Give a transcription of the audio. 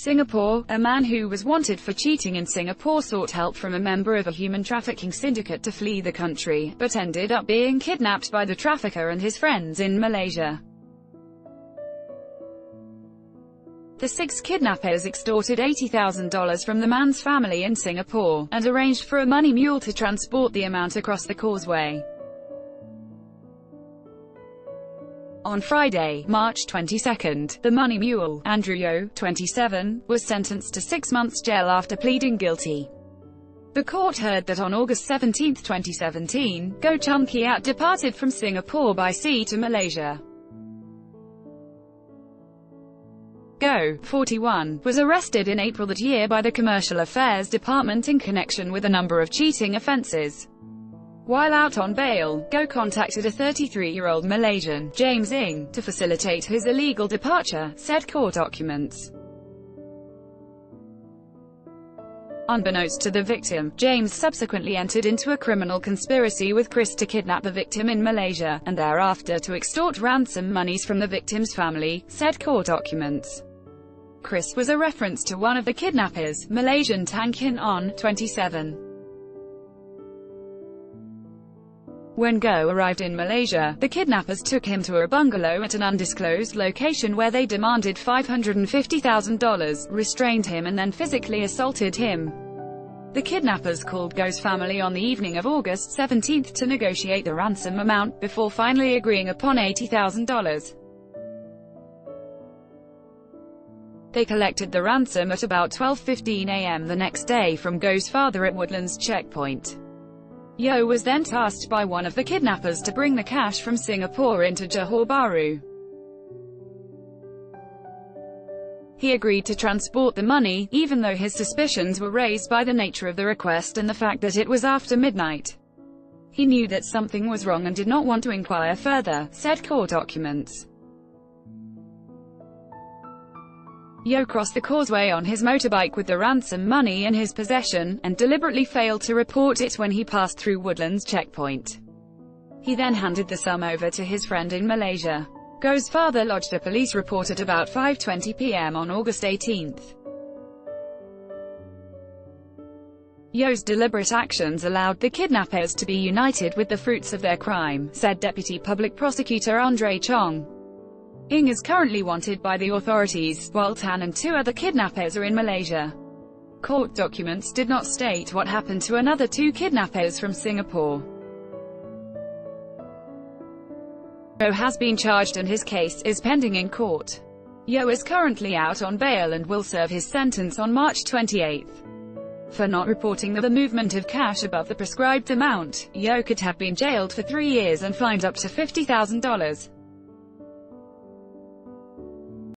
Singapore. A man who was wanted for cheating in Singapore sought help from a member of a human trafficking syndicate to flee the country, but ended up being kidnapped by the trafficker and his friends in Malaysia. The 6 kidnappers extorted $80,000 from the man's family in Singapore, and arranged for a money mule to transport the amount across the causeway. On Friday, March 22, the money mule, Andrew Yeo, 27, was sentenced to 6 months jail after pleading guilty. The court heard that on August 17, 2017, Goh Chun Kiat departed from Singapore by sea to Malaysia. Goh, 41, was arrested in April that year by the Commercial Affairs Department in connection with a number of cheating offences. While out on bail, Goh contacted a 33-year-old Malaysian, James Ng, to facilitate his illegal departure, said court documents. Unbeknownst to the victim, James subsequently entered into a criminal conspiracy with Chris to kidnap the victim in Malaysia, and thereafter to extort ransom monies from the victim's family, said court documents. Chris was a reference to one of the kidnappers, Malaysian Tan Kin On, 27. When Goh arrived in Malaysia, the kidnappers took him to a bungalow at an undisclosed location where they demanded $550,000, restrained him and then physically assaulted him. The kidnappers called Goh's family on the evening of August 17 to negotiate the ransom amount, before finally agreeing upon $80,000. They collected the ransom at about 12:15 a.m. the next day from Goh's father at Woodlands checkpoint. Yeo was then tasked by one of the kidnappers to bring the cash from Singapore into Johor Bahru. He agreed to transport the money, even though his suspicions were raised by the nature of the request and the fact that it was after midnight. He knew that something was wrong and did not want to inquire further, said court documents. Yeo crossed the causeway on his motorbike with the ransom money in his possession, and deliberately failed to report it when he passed through Woodlands checkpoint. He then handed the sum over to his friend in Malaysia. Goh's father lodged a police report at about 5:20 p.m. on August 18. Yeo's deliberate actions allowed the kidnappers to be united with the fruits of their crime, said Deputy Public Prosecutor Andre Chong. Ng is currently wanted by the authorities, while Tan and 2 other kidnappers are in Malaysia. Court documents did not state what happened to another 2 kidnappers from Singapore. Goh has been charged and his case is pending in court. Yeo is currently out on bail and will serve his sentence on March 28. For not reporting the movement of cash above the prescribed amount, Yeo could have been jailed for 3 years and fined up to $50,000.